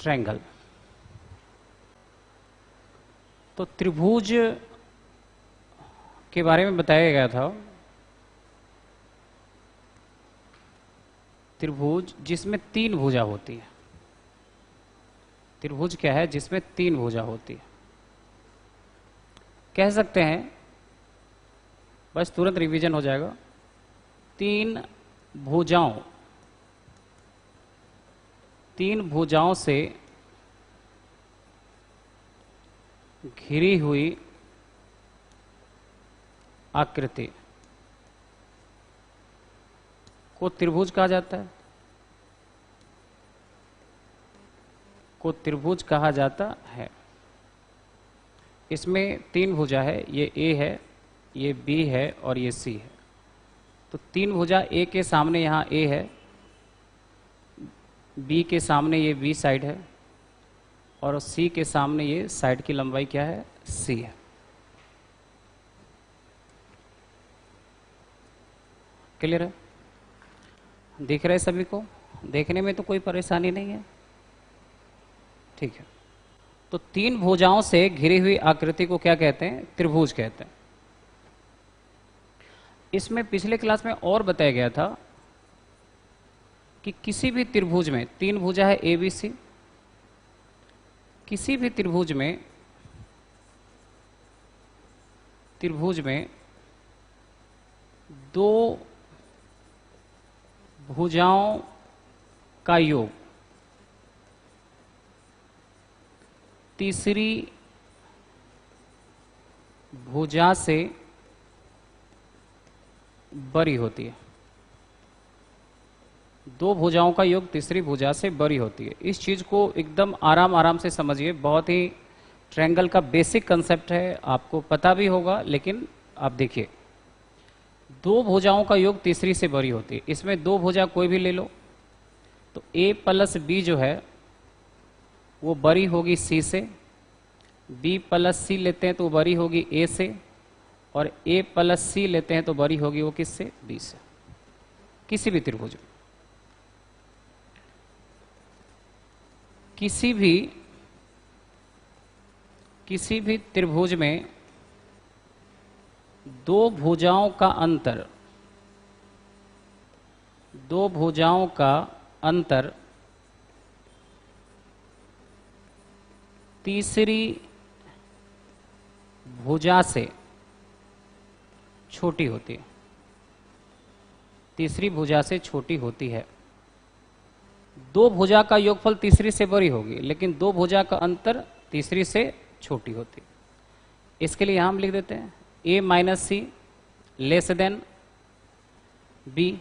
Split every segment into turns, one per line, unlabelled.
Triangle. तो त्रिभुज के बारे में बताया गया था। त्रिभुज जिसमें तीन भुजा होती है। त्रिभुज क्या है? जिसमें तीन भुजा होती है। कह सकते हैं, बस तुरंत रिवीजन हो जाएगा। तीन भुजाओं से घिरी हुई आकृति को त्रिभुज कहा जाता है। इसमें तीन भुजा है, ये ए है, ये बी है और ये सी है। तो तीन भुजा ए के सामने यहाँ ए है, बी के सामने ये बी साइड है और सी के सामने ये साइड की लंबाई क्या है? सी है। क्लियर है? दिख रहा है सभी को? देखने में तो कोई परेशानी नहीं है, ठीक है। तो तीन भुजाओं से घिरी हुई आकृति को क्या कहते हैं? त्रिभुज कहते हैं। इसमें पिछले क्लास में और बताया गया था कि किसी भी त्रिभुज में, तीन भुजा है ए बी सी, किसी भी त्रिभुज में दो भुजाओं का योग तीसरी भुजा से बड़ी होती है। दो भुजाओं का योग तीसरी भुजा से बड़ी होती है। इस चीज को एकदम आराम से समझिए। बहुत ही ट्रायंगल का बेसिक कंसेप्ट है, आपको पता भी होगा, लेकिन आप देखिए, दो भुजाओं का योग तीसरी से बड़ी होती है। इसमें दो भुजा कोई भी ले लो, तो ए प्लस बी जो है वो बड़ी होगी सी से, बी प्लस सी लेते हैं तो बड़ी होगी ए से, और ए प्लस सी लेते हैं तो बड़ी होगी वो किससे? बी से। किसी भी त्रिभुज में, किसी भी त्रिभुज में दो भुजाओं का अंतर तीसरी भुजा से छोटी होती है। तीसरी भुजा से छोटी होती है। दो भुजा का योगफल तीसरी से बड़ी होगी, लेकिन दो भुजा का अंतर तीसरी से छोटी होती है। इसके लिए यहां हम लिख देते हैं A minus C less than B,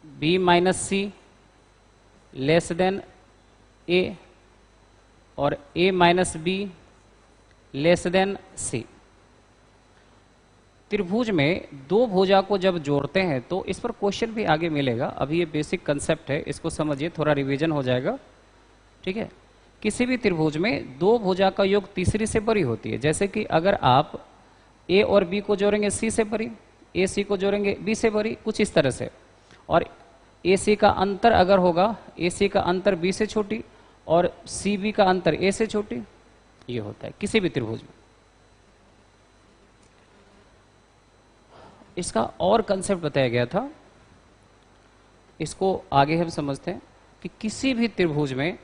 B minus C less than A, और A minus B less than C. त्रिभुज में दो भुजा को जब जोड़ते हैं तो इस पर क्वेश्चन भी आगे मिलेगा। अभी ये बेसिक कंसेप्ट है, इसको समझिए, थोड़ा रिवीजन हो जाएगा, ठीक है। किसी भी त्रिभुज में दो भुजा का योग तीसरी से बड़ी होती है। जैसे कि अगर आप ए और बी को जोड़ेंगे सी से बड़ी, ए सी को जोड़ेंगे बी से बड़ी, कुछ इस तरह से। और ए सी का अंतर अगर होगा, ए सी का अंतर बी से छोटी और सी बी का अंतर ए से छोटी, ये होता है किसी भी त्रिभुज में। इसका और कंसेप्ट बताया गया था, इसको आगे हम समझते हैं कि किसी भी त्रिभुज में,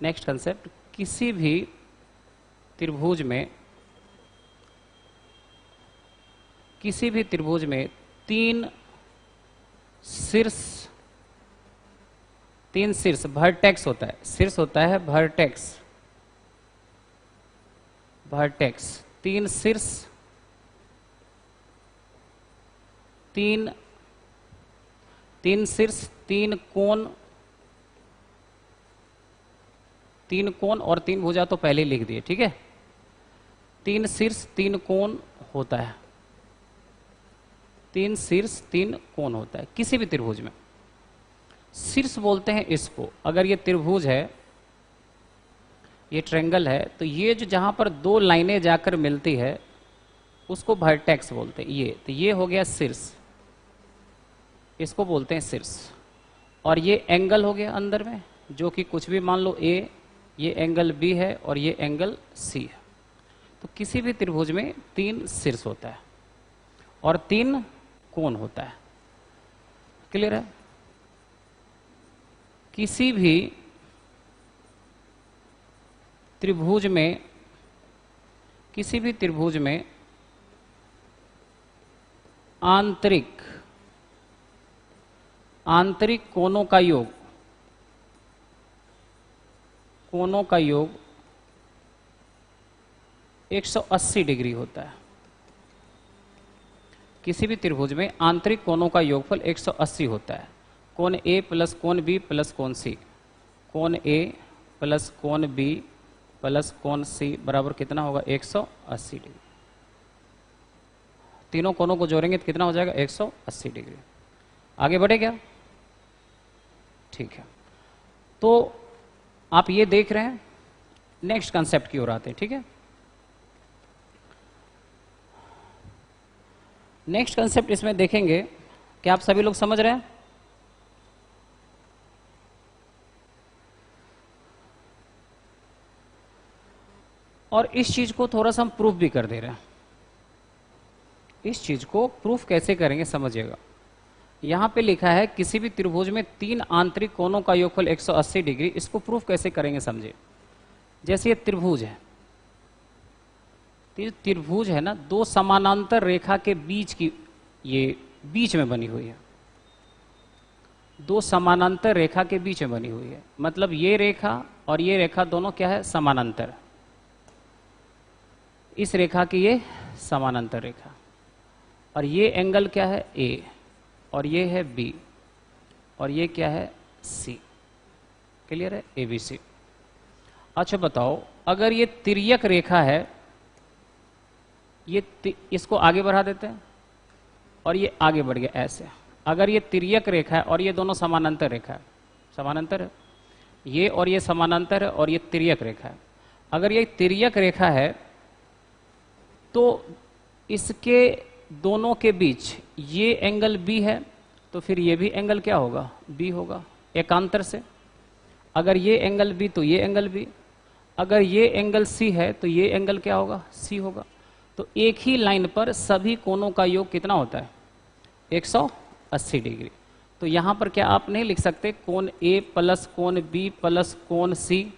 नेक्स्ट कंसेप्ट, किसी भी त्रिभुज में तीन शीर्ष वर्टेक्स होता है। शीर्ष होता है वर्टेक्स, तीन शीर्ष, तीन कोण और तीन भुजा तो पहले ही लिख दिए, ठीक है। तीन शीर्ष तीन कोण होता है, तीन शीर्ष तीन कोण होता है किसी भी त्रिभुज में। शीर्ष बोलते हैं इसको, अगर ये त्रिभुज है, ये ट्रायंगल है, तो ये जो जहां पर दो लाइनें जाकर मिलती है उसको वर्टेक्स बोलते हैं। ये तो ये हो गया शीर्ष, इसको बोलते हैं शीर्ष। और ये एंगल हो गया अंदर में, जो कि कुछ भी मान लो ए, ये एंगल बी है और ये एंगल सी है। तो किसी भी त्रिभुज में 3 शीर्ष होता है और 3 कोण होता है। क्लियर है? किसी भी त्रिभुज में, किसी भी त्रिभुज में आंतरिक कोणों का योग, कोणों का योग 180 डिग्री होता है। किसी भी त्रिभुज में आंतरिक कोणों का योगफल 180 होता है। कोण ए प्लस कोण बी प्लस कोण सी, कोण ए प्लस कोण बी प्लस कोण सी बराबर कितना होगा? 180 डिग्री। तीनों कोणों को जोड़ेंगे तो कितना हो जाएगा? 180 डिग्री। आगे बढ़े क्या? ठीक है, तो आप ये देख रहे हैं, नेक्स्ट कंसेप्ट की ओर आते हैं। ठीक है, नेक्स्ट कंसेप्ट इसमें देखेंगे कि आप सभी लोग समझ रहे हैं? और इस चीज को थोड़ा सा हम प्रूफ भी कर दे रहे हैं। इस चीज को प्रूफ कैसे करेंगे समझिएगा। यहां पे लिखा है किसी भी त्रिभुज में 3 आंतरिक कोणों का योगफल 180 डिग्री। इसको प्रूफ कैसे करेंगे समझिए। जैसे ये त्रिभुज है, त्रिभुज है ना, 2 समानांतर रेखा के बीच की, ये बीच में बनी हुई है। 2 समानांतर रेखा के बीच में बनी हुई है, मतलब ये रेखा और ये रेखा दोनों क्या है? समानांतर। इस रेखा की ये समानांतर रेखा, और ये एंगल क्या है? ए, और ये है बी, और ये क्या है? सी। क्लियर है? A B C. अच्छा बताओ, अगर ये तिर्यक रेखा है, ये इसको आगे बढ़ा देते हैं और ये आगे बढ़ गया ऐसे। अगर ये तिर्यक रेखा है और ये दोनों समानांतर रेखा है, समानांतर है, ये और ये समानांतर है और ये तिर्यक रेखा है। अगर ये तिर्यक रेखा है तो इसके दोनों के बीच ये एंगल बी है, तो फिर ये भी एंगल क्या होगा? बी होगा, एकांतर से। अगर ये एंगल बी तो ये एंगल बी, अगर ये एंगल सी है तो ये एंगल क्या होगा? सी होगा। तो एक ही लाइन पर सभी कोणों का योग कितना होता है? 180 डिग्री। तो यहां पर क्या आप नहीं लिख सकते कोण ए प्लस कोण बी प्लस कोण सी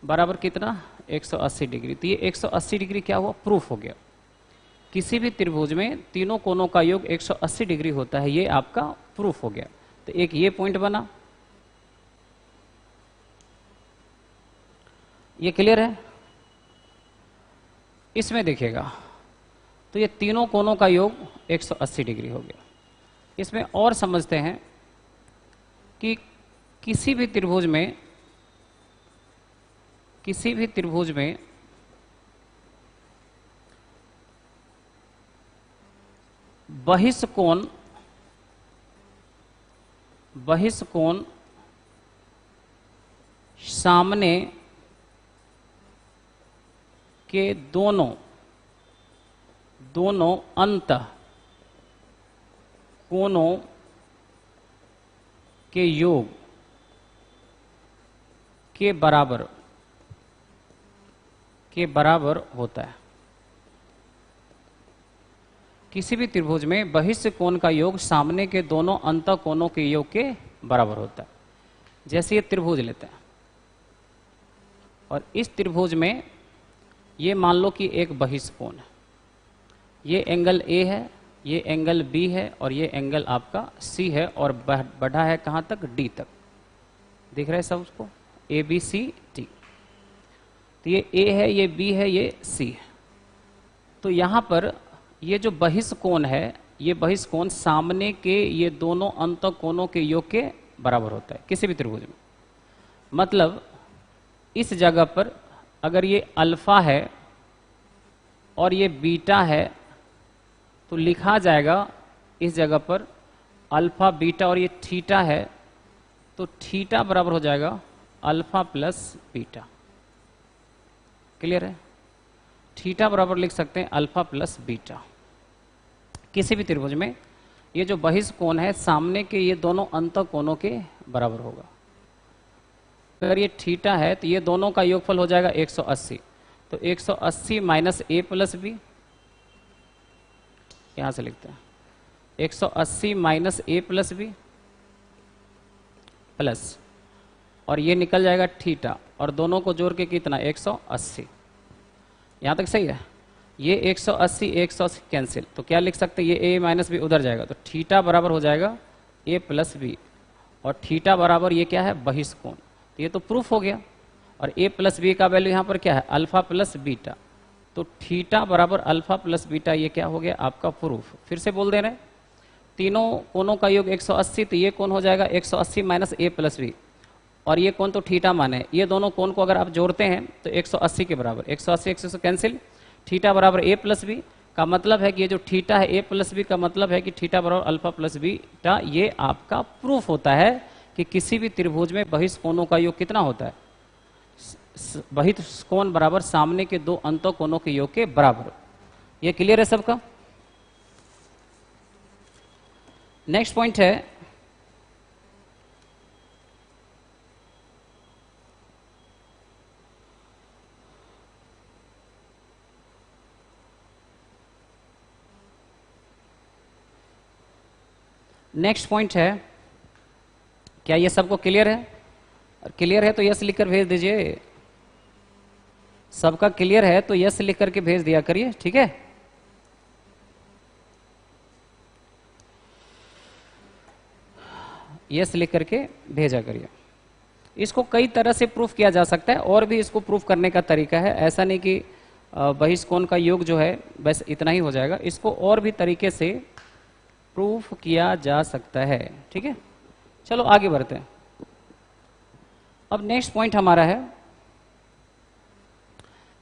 बराबर कितना? 180 डिग्री। तो ये 180 डिग्री क्या हुआ? प्रूफ हो गया। किसी भी त्रिभुज में तीनों कोणों का योग 180 डिग्री होता है, ये आपका प्रूफ हो गया। तो एक ये पॉइंट बना, ये क्लियर है? इसमें देखिएगा, तो ये तीनों कोणों का योग 180 डिग्री हो गया। इसमें और समझते हैं कि किसी भी त्रिभुज में, किसी भी त्रिभुज में बहिष्कोण, बहिष्कोण सामने के दोनों अंतः कोणों के योग के बराबर होता है। किसी भी त्रिभुज में बहिष्ठ कोण का योग सामने के दोनों अंतः कोणों के योग के बराबर होता है। जैसे ये त्रिभुज लेते हैं और इस त्रिभुज में ये मान लो कि एक बहिष्ठ कोण है, ये एंगल ए है, ये एंगल बी है और ये एंगल आपका सी है, और बढ़ा है कहाँ तक? डी तक। दिख रहा है सब उसको? A B C D. तो ये ए है, ये बी है, ये सी है। तो यहाँ पर ये जो बहिष्ठ कोण है, ये बहिष्ठ कोण सामने के ये दोनों अंतः कोणों के योग के बराबर होता है किसी भी त्रिभुज में। मतलब इस जगह पर अगर ये अल्फा है और ये बीटा है तो लिखा जाएगा इस जगह पर अल्फा बीटा, और ये थीटा है तो थीटा बराबर हो जाएगा अल्फा प्लस बीटा। क्लियर है? थीटा बराबर लिख सकते हैं अल्फा प्लस बीटा। किसी भी त्रिभुज में ये जो बहिष्कोण है सामने के ये दोनों अंत कोणों के बराबर होगा। अगर ये थीटा है तो ये दोनों का योगफल हो जाएगा 180। तो 180 माइनस ए प्लस बी, यहां से लिखते हैं 180 माइनस ए प्लस बी प्लस, और ये निकल जाएगा थीटा, और दोनों को जोड़ के कितना 180। यहां तक सही है। ये 180 180 कैंसिल, तो क्या लिख सकते हैं, ये ए माइनस बी उधर जाएगा, तो थीटा बराबर हो जाएगा ए प्लस बी, और थीटा बराबर ये क्या है बहिष्कोण। तो ये तो प्रूफ हो गया। और ए प्लस बी का वैल्यू यहाँ पर क्या है अल्फा प्लस बीटा, तो थीटा बराबर अल्फा प्लस बीटा, ये क्या हो गया आपका प्रूफ। फिर से बोल दे रहे हैं, तीनों कोणों का योग 180, तो ये कोण हो जाएगा 180 माइनस ए प्लस बी, और ये कोण तो थीटा माने, ये दोनों कोण को अगर आप जोड़ते हैं तो 180 के बराबर, 180 180 कैंसिल, थीटा बराबर ए प्लस बी का मतलब है कि ये जो थीटा है ए प्लस बी का मतलब है कि थीटा बराबर अल्फा प्लस बीटा। ये आपका प्रूफ होता है कि किसी भी त्रिभुज में बहिष्कोणों का योग कितना होता है, बहिष्कोण बराबर सामने के दो अंत कोणों के योग के बराबर। ये क्लियर है सबका। नेक्स्ट पॉइंट है क्या ये सबको क्लियर है? क्लियर है तो यस लिखकर भेज दीजिए। सबका क्लियर है तो यस लिख करके भेज दिया करिए, ठीक है। यस लिख करके भेजा करिए। इसको कई तरह से प्रूफ किया जा सकता है, और भी इसको प्रूफ करने का तरीका है। ऐसा नहीं कि बहिष्कोण का योग जो है बस इतना ही हो जाएगा, इसको और भी तरीके से प्रूफ किया जा सकता है, ठीक है। चलो आगे बढ़ते हैं। अब नेक्स्ट पॉइंट हमारा है,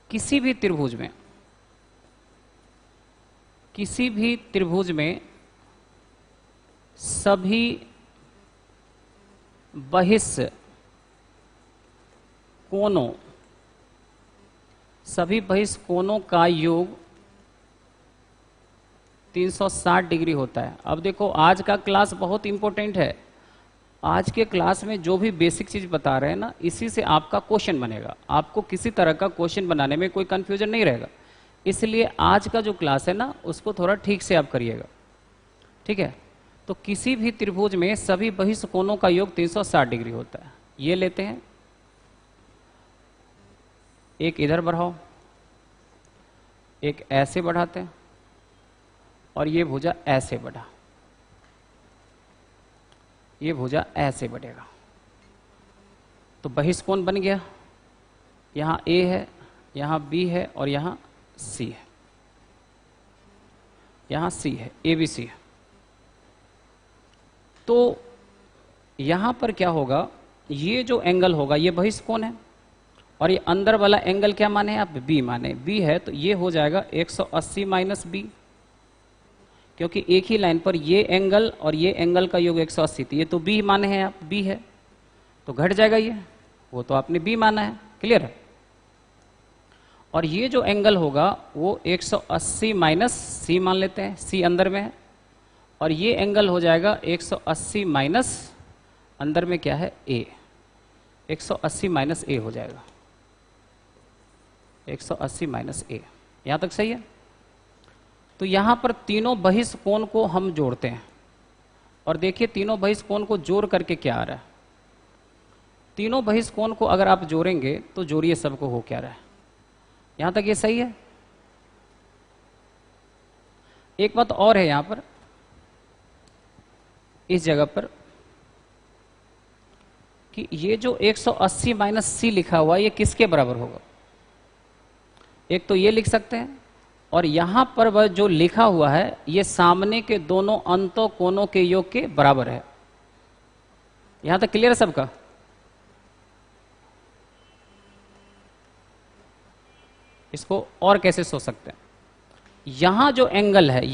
किसी भी त्रिभुज में सभी बहिष्कोणों का योग 360 डिग्री होता है। अब देखो आज का क्लास बहुत इंपॉर्टेंट है। आज के क्लास में जो भी बेसिक चीज बता रहे हैं ना, इसी से आपका क्वेश्चन बनेगा। आपको किसी तरह का क्वेश्चन बनाने में कोई कंफ्यूजन नहीं रहेगा। इसलिए आज का जो क्लास है ना, उसको थोड़ा ठीक से आप करिएगा, ठीक है। तो किसी भी त्रिभुज में सभी बहिष्कोणों का योग 360 डिग्री होता है। ये लेते हैं, एक इधर बढ़ाओ, एक ऐसे बढ़ाते हैं, और ये भुजा ऐसे बढ़ा, ये भुजा ऐसे बढ़ेगा, तो बहिष्कोण बन गया। यहां ए है, यहां बी है, और यहां सी है, यहां सी है, ए बी सी है। तो यहां पर क्या होगा, ये जो एंगल होगा ये बहिष्कोण है, और ये अंदर वाला एंगल क्या माने आप, बी माने। बी है तो ये हो जाएगा 180 माइनस बी, क्योंकि एक ही लाइन पर ये एंगल और ये एंगल का योग 180 थी। ये तो बी माने हैं आप, बी है तो घट जाएगा ये, वो तो आपने बी माना है, क्लियर है। और ये जो एंगल होगा वो 180 माइनस सी मान लेते हैं, सी अंदर में है, और ये एंगल हो जाएगा 180 माइनस अंदर में क्या है ए, 180 माइनस ए हो जाएगा, 180 माइनस ए। यहां तक सही है। तो यहां पर तीनों बहिष्कोण को हम जोड़ते हैं, और देखिए तीनों बहिष्कोण को जोड़ करके क्या आ रहा है। तीनों बहिष्कोण को अगर आप जोड़ेंगे तो जोड़िए सबको हो क्या रहा है। यहां तक ये सही है। एक बात और है यहां पर, इस जगह पर, कि ये जो 180 माइनस सी लिखा हुआ ये किसके बराबर होगा। एक तो ये लिख सकते हैं, और यहां पर वह जो लिखा हुआ है ये सामने के दोनों अंतों कोणों के योग के बराबर है। यहां तक क्लियर है सबका। इसको और कैसे सोच सकते हैं, यहां जो एंगल है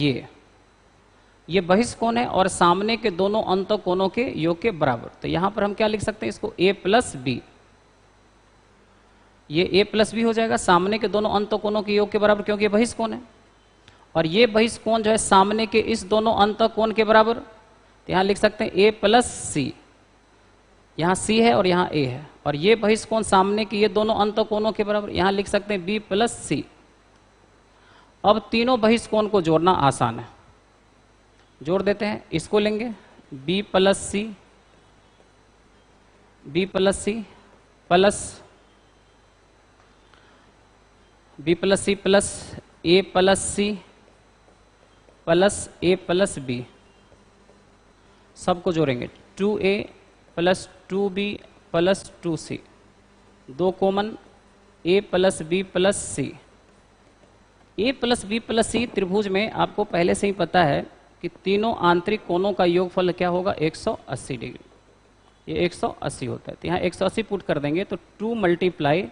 ये बहिष्कोण है, और सामने के दोनों अंतों कोणों के योग के बराबर। तो यहां पर हम क्या लिख सकते हैं, इसको a प्लस बी, ये a प्लस बी हो जाएगा, सामने के दोनों अंत कोणों के योग के बराबर, क्योंकि ये बहिष्कोण है। और ये बहिष्कोण जो है सामने के इस दोनों अंतःकोण के बराबर, तो यहां लिख सकते हैं a प्लस सी, यहां c है और यहां a है, और ये बहिष्कोण सामने के ये दोनों अंतःकोणों के बराबर, यहां लिख सकते हैं b प्लस सी। अब तीनों बहिष्कोण को जोड़ना आसान है, जोड़ देते हैं। इसको लेंगे b plus C, b plus C plus b plus C plus a plus C plus a plus b, सबको जोड़ेंगे 2a plus 2b plus 2c, दो common a plus b plus C. a plus b plus C त्रिभुज में आपको पहले से ही पता है कि तीनों आंतरिक कोणों का योगफल क्या होगा, 180 डिग्री, ये 180 होता है। तो यहाँ 180 पुट कर देंगे तो 2 मल्टीप्लाई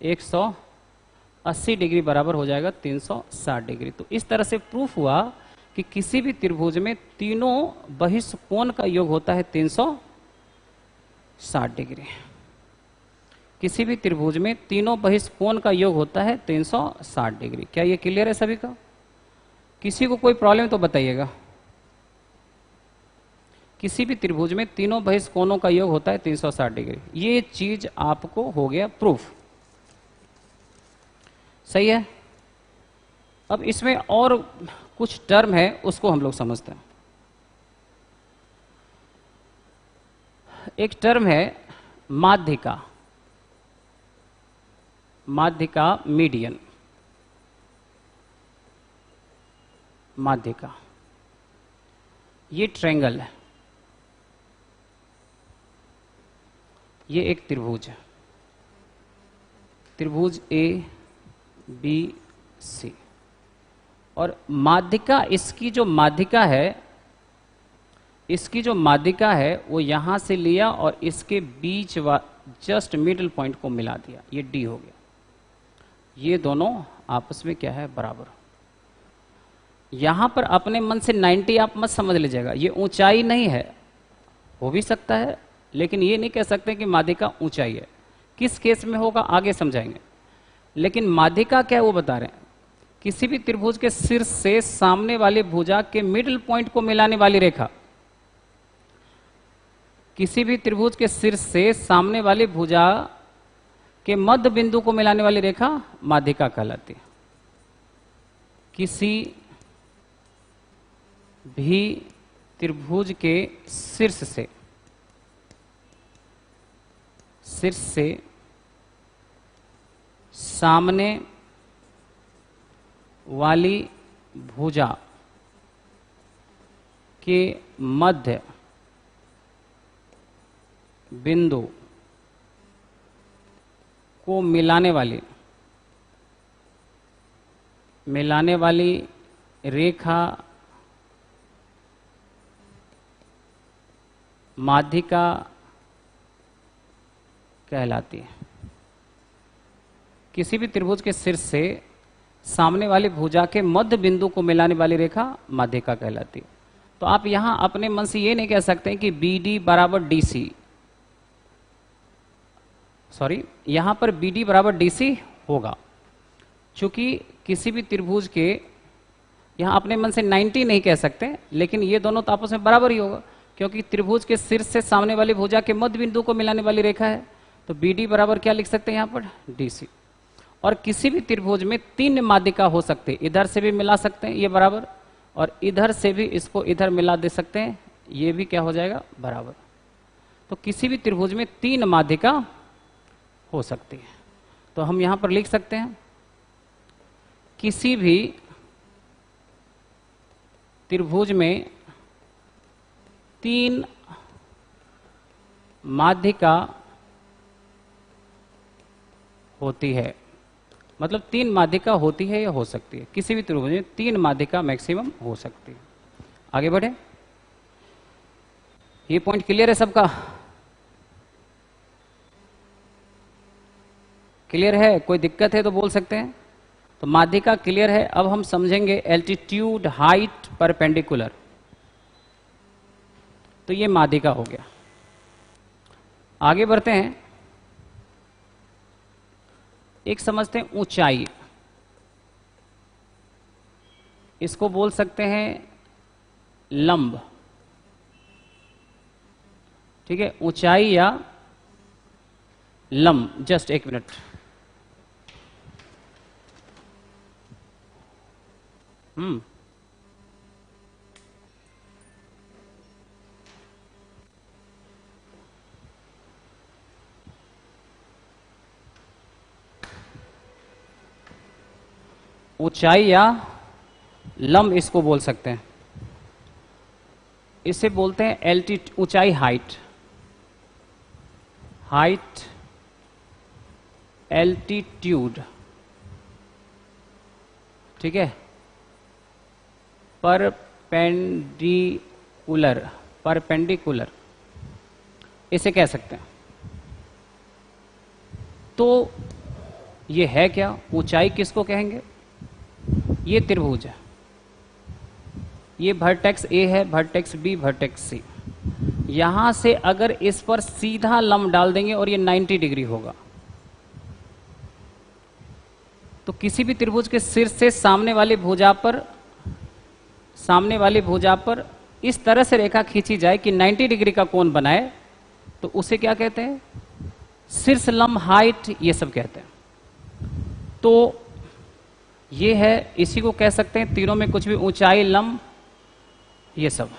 180 डिग्री बराबर हो जाएगा 360 डिग्री। तो इस तरह से प्रूफ हुआ कि किसी भी त्रिभुज में तीनों बहिष्कोण का योग होता है 360 डिग्री। किसी भी त्रिभुज में तीनों बहिष्कोण का योग होता है 360 डिग्री। क्या ये क्लियर है सभी का? किसी को कोई प्रॉब्लम तो बताइएगा। किसी भी त्रिभुज में तीनों बहिष्कोणों का योग होता है 360 डिग्री, ये चीज आपको हो गया प्रूफ। सही है। अब इसमें और कुछ टर्म है, उसको हम लोग समझते हैं। एक टर्म है माध्यिका, माध्यिका मीडियन, माध्यिका, ये ट्रायंगल है, ये एक त्रिभुज है, त्रिभुज ए बी सी, और माध्यिका, इसकी जो माध्यिका है, इसकी जो माध्यिका है वो यहां से लिया और इसके बीच जस्ट मिडिल पॉइंट को मिला दिया, ये डी हो गया। ये दोनों आपस में क्या है, बराबर। यहां पर अपने मन से 90 आप मत समझ लीजिएगा, ये ऊंचाई नहीं है, हो भी सकता है, लेकिन ये नहीं कह सकते कि माध्यिका ऊंचाई है। किस केस में होगा आगे समझाएंगे। लेकिन माध्यिका क्या है वो बता रहे हैं, किसी भी त्रिभुज के शीर्ष से सामने वाले भुजा के मिडिल पॉइंट को मिलाने वाली रेखा, किसी भी त्रिभुज के शीर्ष से सामने वाली भुजा के मध्य बिंदु को मिलाने वाली रेखा माध्यिका कहलाती है। किसी भी त्रिभुज के शीर्ष से सामने वाली भुजा के मध्य बिंदु को मिलाने वाली रेखा माध्यिका कहलाती है। किसी भी त्रिभुज के शीर्ष से सामने वाली भुजा के मध्य बिंदु को मिलाने वाली रेखा माध्यिका कहलाती है। तो आप यहां अपने मन से ये नहीं कह सकते कि बी डी बराबर डी सी, सॉरी, यहां पर बी डी बराबर डी सी होगा, चूंकि किसी भी त्रिभुज के यहां अपने मन से 90 नहीं कह सकते, लेकिन ये दोनों तो आपस में बराबर ही होगा, क्योंकि त्रिभुज के शीर्ष से सामने वाली भुजा के मध्य बिंदु को मिलाने वाली रेखा है। तो बी डी बराबर क्या लिख सकते हैं यहां पर, डी सी। और किसी भी त्रिभुज में 3 माध्यिका हो सकते हैं, इधर से भी मिला सकते हैं ये बराबर, और इधर से भी इसको इधर मिला दे सकते हैं, ये भी क्या हो जाएगा, बराबर। तो किसी भी त्रिभुज में 3 माध्यिका हो सकती है। तो हम यहां पर लिख सकते हैं किसी भी त्रिभुज में 3 माध्यिका होती है, मतलब 3 माध्यिका होती है या हो सकती है। किसी भी त्रिभुज में 3 माध्यिका मैक्सिमम हो सकती है। आगे बढ़े, ये पॉइंट क्लियर है सबका? क्लियर है? कोई दिक्कत है तो बोल सकते हैं। तो माध्यिका क्लियर है। अब हम समझेंगे एल्टीट्यूड, हाइट, परपेंडिकुलर। तो ये माध्यिका हो गया। आगे बढ़ते हैं, एक समझते हैं ऊंचाई। इसको बोल सकते हैं लंब, ठीक है, ऊंचाई या लंब। जस्ट एक मिनट, ऊंचाई या लंब इसको बोल सकते हैं। इसे बोलते हैं एल्टीट्यूड, ऊंचाई, हाइट, हाइट, एल्टीट्यूड, ठीक है। परपेंडिकुलर, परपेंडिकुलर इसे कह सकते हैं। तो ये है क्या, ऊंचाई किसको कहेंगे? ये त्रिभुज है, ये वर्टेक्स ए है, वर्टेक्स बी, वर्टेक्स सी। यहां से अगर इस पर सीधा लंब डाल देंगे और ये 90 डिग्री होगा, तो किसी भी त्रिभुज के शीर्ष से सामने वाली भुजा पर, सामने वाली भुजा पर इस तरह से रेखा खींची जाए कि 90 डिग्री का कोण बनाए, तो उसे क्या कहते हैं? शीर्ष लंब, हाइट, ये सब कहते हैं। तो ये है, इसी को कह सकते हैं तीनों में कुछ भी, ऊंचाई, लंब, ये सब।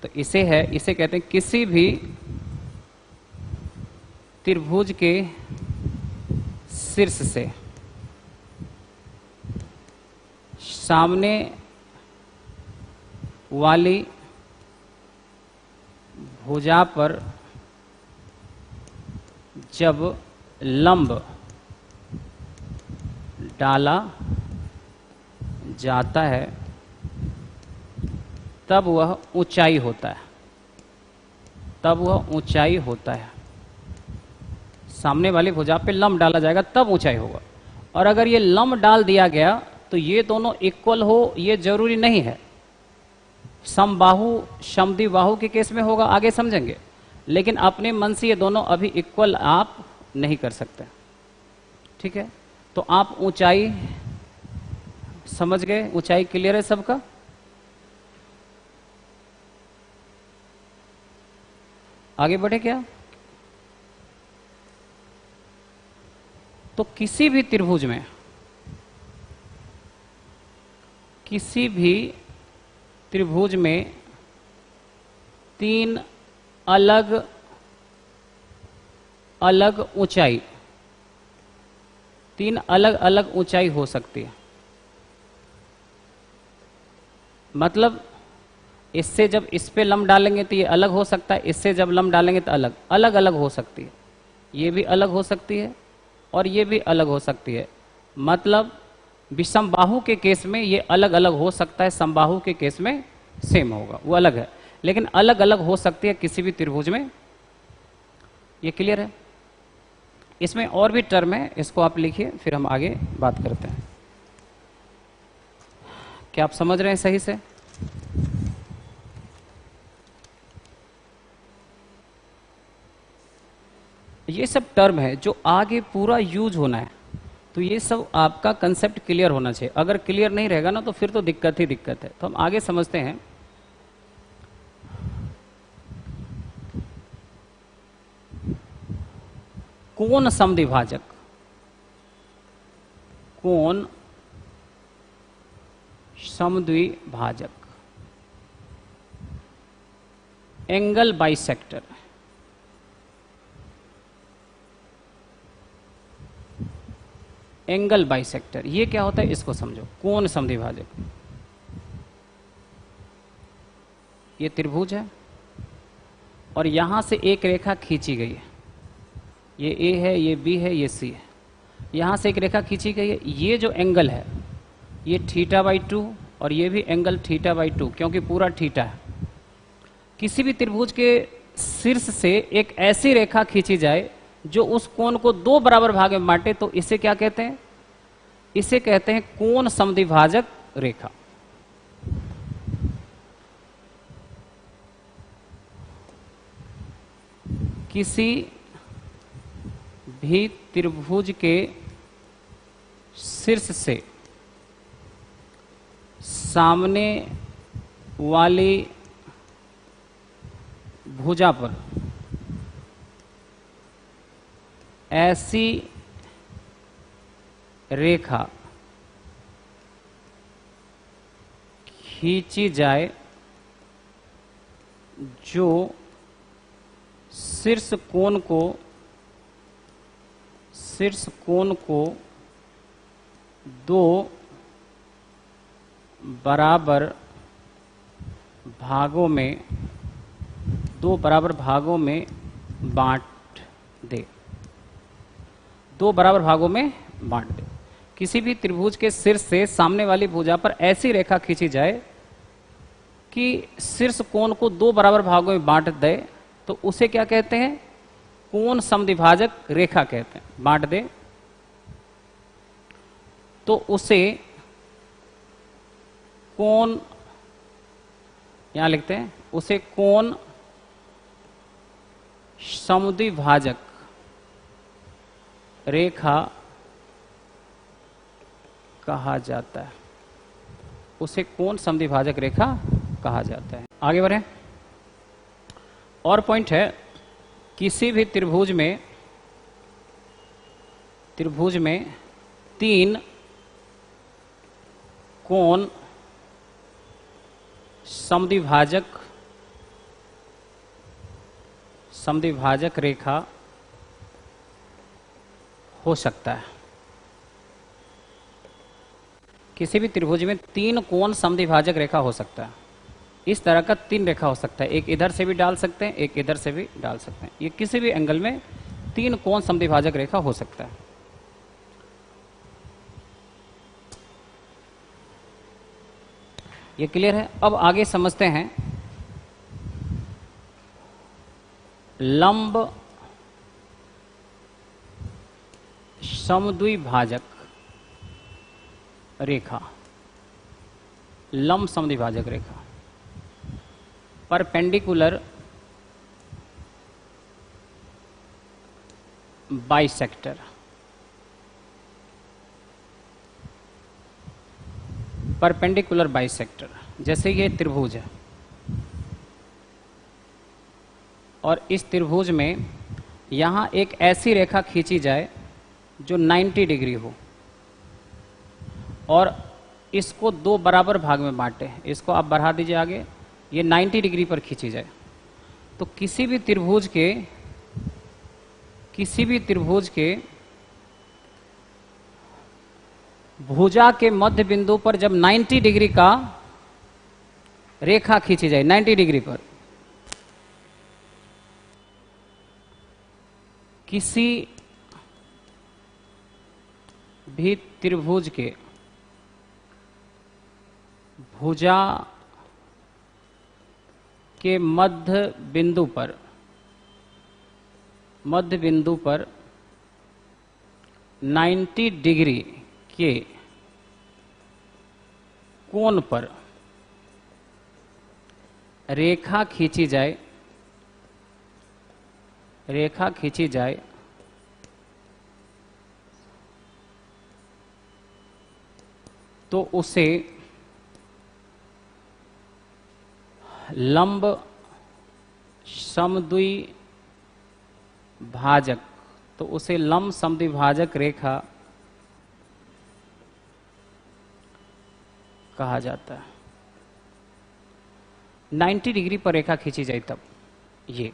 तो इसे है, इसे कहते हैं किसी भी त्रिभुज के शीर्ष से सामने वाली भुजा पर जब लंब डाला जाता है तब वह ऊंचाई होता है, तब वह ऊंचाई होता है। सामने वाली भुजा पे लंब डाला जाएगा तब ऊंचाई होगा। और अगर ये लंब डाल दिया गया तो ये दोनों इक्वल हो, ये जरूरी नहीं है। समबाहु, समद्विबाहु के केस में होगा, आगे समझेंगे। लेकिन अपने मन से ये दोनों अभी इक्वल आप नहीं कर सकते, ठीक है। तो आप ऊंचाई समझ गए, ऊंचाई क्लियर है सबका? आगे बढ़े क्या? तो किसी भी त्रिभुज में, किसी भी त्रिभुज में तीन अलग अलग ऊंचाई, तीन अलग अलग ऊंचाई हो सकती है। मतलब इससे जब इस पे लंब डालेंगे तो ये अलग हो सकता है, इससे जब लंब डालेंगे तो अलग अलग अलग हो सकती है। ये भी अलग हो सकती है और ये भी अलग हो सकती है। मतलब विषमबाहु के केस में ये अलग अलग हो सकता है, समबाहु के केस में सेम होगा, वो अलग है। लेकिन अलग अलग हो सकती है किसी भी त्रिभुज में। ये क्लियर है? इसमें और भी टर्म है, इसको आप लिखिए, फिर हम आगे बात करते हैं। क्या आप समझ रहे हैं सही से? ये सब टर्म है जो आगे पूरा यूज होना है, तो ये सब आपका कंसेप्ट क्लियर होना चाहिए। अगर क्लियर नहीं रहेगा ना तो फिर तो दिक्कत ही दिक्कत है। तो हम आगे समझते हैं। कोण समद्विभाजक, कोण समद्विभाजक, एंगल बाइसेक्टर, एंगल बाइसेक्टर ये क्या होता है इसको समझो। कोण समद्विभाजक, ये त्रिभुज है और यहां से एक रेखा खींची गई है, ये ए है, ये बी है, ये सी है। यहां से एक रेखा खींची गई है। ये जो एंगल है ये θ/2 और ये भी एंगल θ/2, क्योंकि पूरा थीटा है। किसी भी त्रिभुज के शीर्ष से एक ऐसी रेखा खींची जाए जो उस कोण को दो बराबर भाग में बांटे, तो इसे क्या कहते हैं? इसे कहते हैं कोण समद्विभाजक रेखा। किसी भी त्रिभुज के शीर्ष से सामने वाली भुजा पर ऐसी रेखा खींची जाए जो शीर्ष कोण को दो बराबर भागों में बांट दे। किसी भी त्रिभुज के शीर्ष से सामने वाली भुजा पर ऐसी रेखा खींची जाए कि शीर्ष कोण को दो बराबर भागों में बांट दे, तो उसे क्या कहते हैं? कोण समद्विभाजक रेखा कहते हैं। बांट दे तो उसे कोण, यहां लिखते हैं, उसे कोण समद्विभाजक रेखा कहा जाता है। उसे कोण समद्विभाजक रेखा कहा जाता है। आगे बढ़े। और पॉइंट है, किसी भी त्रिभुज में तीन कोण समद्विभाजक रेखा हो सकता है। किसी भी त्रिभुज में तीन कोण समद्विभाजक रेखा हो सकता है। इस तरह का तीन रेखा हो सकता है। एक इधर से भी डाल सकते हैं, एक इधर से भी डाल सकते हैं। ये किसी भी एंगल में तीन कोण समद्विभाजक रेखा हो सकता है। ये क्लियर है। अब आगे समझते हैं लंब समद्विभाजक रेखा। लंब समद्विभाजक रेखा, परपेंडिकुलर बाइसेक्टर। परपेंडिकुलर बाइसेक्टर, जैसे ये त्रिभुज है और इस त्रिभुज में यहां एक ऐसी रेखा खींची जाए जो 90 डिग्री हो और इसको दो बराबर भाग में बांटे। इसको आप बढ़ा दीजिए आगे, ये 90 डिग्री पर खींची जाए। तो किसी भी त्रिभुज के भुजा के मध्य बिंदु पर जब 90 डिग्री का रेखा खींची जाए, 90 डिग्री पर, किसी भी त्रिभुज के भुजा के मध्य बिंदु पर 90 डिग्री के कोण पर रेखा खींची जाए तो उसे लंब समद्विभाजक रेखा कहा जाता है। 90 डिग्री पर रेखा खींची जाए तब ये,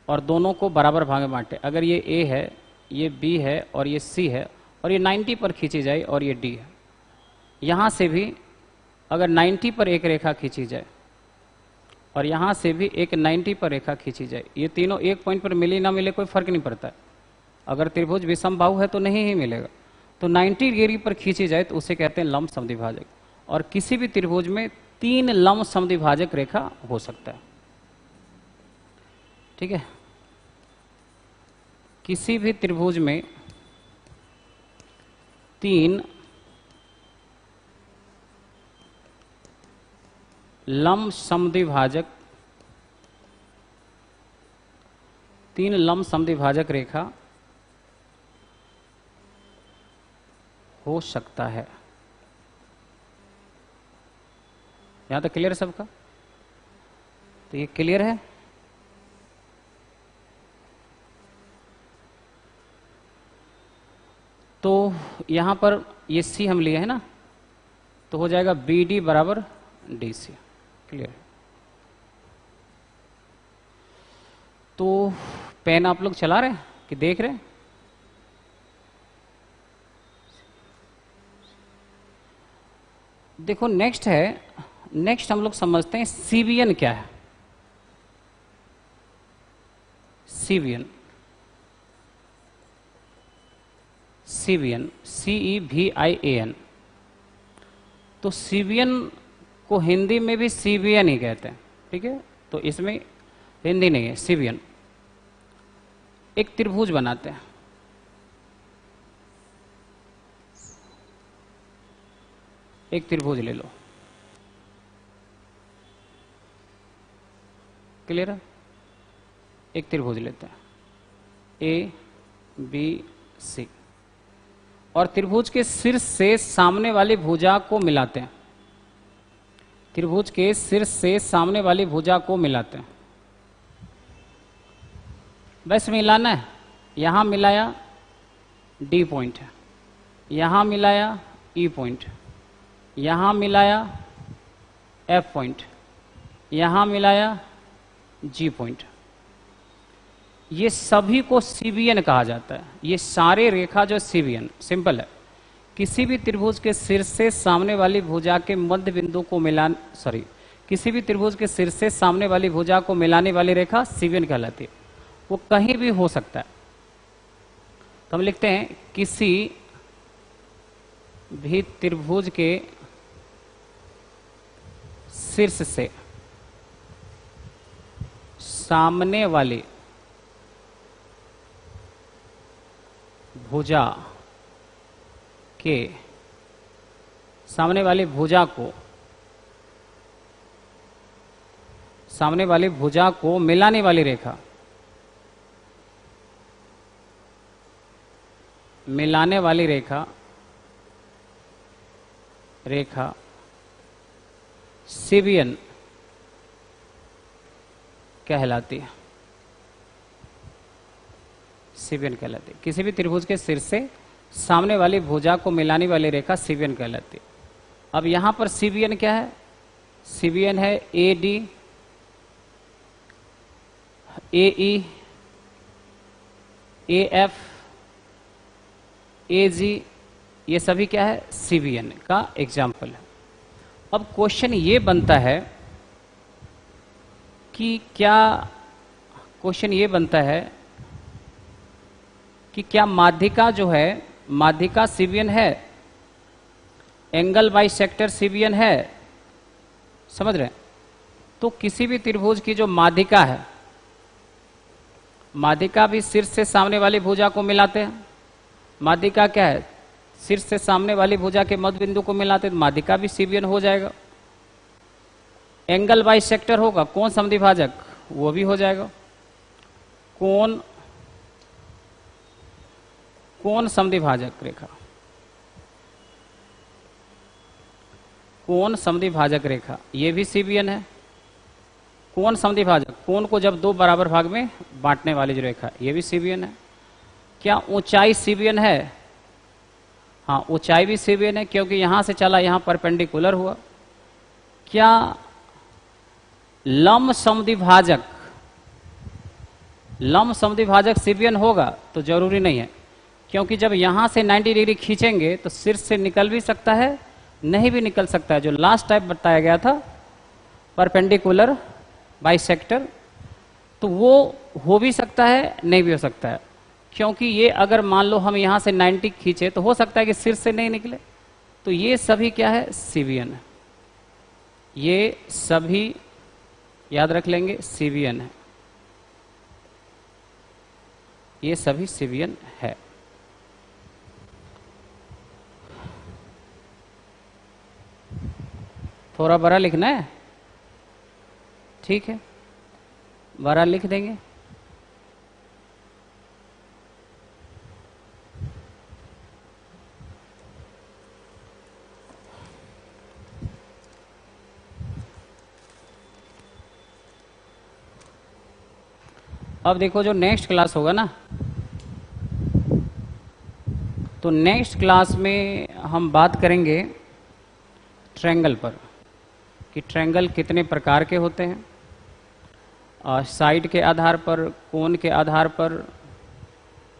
और दोनों को बराबर भाग में बांटे। अगर ये A है, ये B है और ये C है, और ये 90 पर खींची जाए और ये D है। यहां से भी अगर 90 पर एक रेखा खींची जाए और यहां से भी एक 90 पर रेखा खींची जाए, ये तीनों एक पॉइंट पर मिले ना मिले कोई फर्क नहीं पड़ता है। अगर त्रिभुज विषमबाहु है तो नहीं ही मिलेगा। तो 90 डिग्री पर खींची जाए तो उसे कहते हैं लंब समद्विभाजक। और किसी भी त्रिभुज में तीन लंब समद्विभाजक रेखा हो सकता है। ठीक है। किसी भी त्रिभुज में तीन लंब समद्विभाजक रेखा हो सकता है। यहाँ तक क्लियर है सबका? तो ये क्लियर है। तो यहाँ पर ये सी हम लिए है ना, तो हो जाएगा बी डी बराबर डी सी। क्लियर? तो पेन आप लोग चला रहे हैं कि देख रहे हैं? देखो नेक्स्ट है, नेक्स्ट हम लोग समझते हैं सीवीएन क्या है। सीवीएन, सीवीएन CEVIAN। तो सीवीएन को हिंदी में भी सीवीएन ही कहते हैं, ठीक है? तो इसमें हिंदी नहीं है, सीवीएन। एक त्रिभुज बनाते हैं, एक त्रिभुज ले लो। क्लियर है? एक त्रिभुज लेते हैं ABC, और त्रिभुज के शीर्ष से सामने वाली भुजा को मिलाते हैं। त्रिभुज के शीर्ष से सामने वाली भुजा को मिलाते हैं। बस मिलाना है। यहां मिलाया D पॉइंट है, यहां मिलाया E पॉइंट, यहां मिलाया F पॉइंट, यहां मिलाया G पॉइंट। ये सभी को सीवीएन कहा जाता है। ये सारे रेखा जो सीवीएन, सिंपल है, किसी भी त्रिभुज के शीर्ष से सामने वाली भुजा के मध्य बिंदु को किसी भी त्रिभुज के शीर्ष से सामने वाली भुजा को मिलाने वाली रेखा सीवीएन कहलाती है। वो कहीं भी हो सकता है। तो हम लिखते हैं किसी भी त्रिभुज के शीर्ष से सामने वाली भुजा के सामने वाली भुजा को मिलाने वाली रेखा, मिलाने वाली रेखा सीवीएन कहलाती है। सीवीएन कहलाती है। किसी भी त्रिभुज के शीर्ष से सामने वाली भुजा को मिलाने वाली रेखा सीवीएन कहलाती है। अब यहां पर सीवीएन क्या है? सीवीएन है AD, AE, AF, AG, ये सभी क्या है? सीवीएन का एग्जाम्पल है। अब क्वेश्चन ये बनता है कि क्या माध्यिका जो है, माध्यिका सीवीएन है, एंगल बाई सेक्टर सीवीएन है, समझ रहे हैं? तो किसी भी त्रिभुज की जो माध्यिका है, माध्यिका भी शीर्ष से सामने वाली भुजा को मिलाते हैं। माध्यिका क्या है? शीर्ष से सामने वाली भुजा के मध्य बिंदु को मिलाते हैं, माध्यिका भी सीवीएन हो जाएगा। एंगल बाई सेक्टर होगा, कोण समद्विभाजक, वो भी हो जाएगा। कोण समद्विभाजक रेखा, कोण समद्विभाजक रेखा, ये भी सीवीएन है। कोण समद्विभाजक, कोण को जब दो बराबर भाग में बांटने वाली जो रेखा, ये भी सीवीएन है। क्या ऊंचाई सीवीएन है? हाँ, ऊंचाई भी सीवीएन है, क्योंकि यहां से चला यहां परपेंडिकुलर हुआ। क्या लंब समद्विभाजक सीवीएन होगा? तो जरूरी नहीं है, क्योंकि जब यहां से 90 डिग्री खींचेंगे तो शीर्ष से निकल भी सकता है, नहीं भी निकल सकता है। जो लास्ट टाइप बताया गया था परपेंडिकुलर बाइसेक्टर, तो वो हो भी सकता है, नहीं भी हो सकता है। क्योंकि ये अगर मान लो हम यहां से 90 खींचे तो हो सकता है कि शीर्ष से नहीं निकले। तो ये सभी क्या है? सीवीएन है। ये सभी याद रख लेंगे, सीवीएन है। ये सभी सीवीएन है। थोड़ा बड़ा लिखना है, ठीक है, बड़ा लिख देंगे। अब देखो जो नेक्स्ट क्लास होगा ना, तो नेक्स्ट क्लास में हम बात करेंगे ट्रायंगल पर, कि ट्रायंगल कितने प्रकार के होते हैं, साइड के आधार पर, कोण के आधार पर,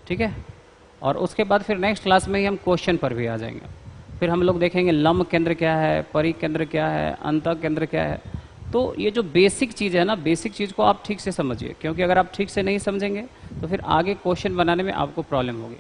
ठीक है। और उसके बाद फिर नेक्स्ट क्लास में ही हम क्वेश्चन पर भी आ जाएंगे। फिर हम लोग देखेंगे लंब केंद्र क्या है, परिकेंद्र क्या है, अंतः केंद्र क्या है। तो ये जो बेसिक चीज़ है ना, बेसिक चीज़ को आप ठीक से समझिए, क्योंकि अगर आप ठीक से नहीं समझेंगे तो फिर आगे क्वेश्चन बनाने में आपको प्रॉब्लम होगी।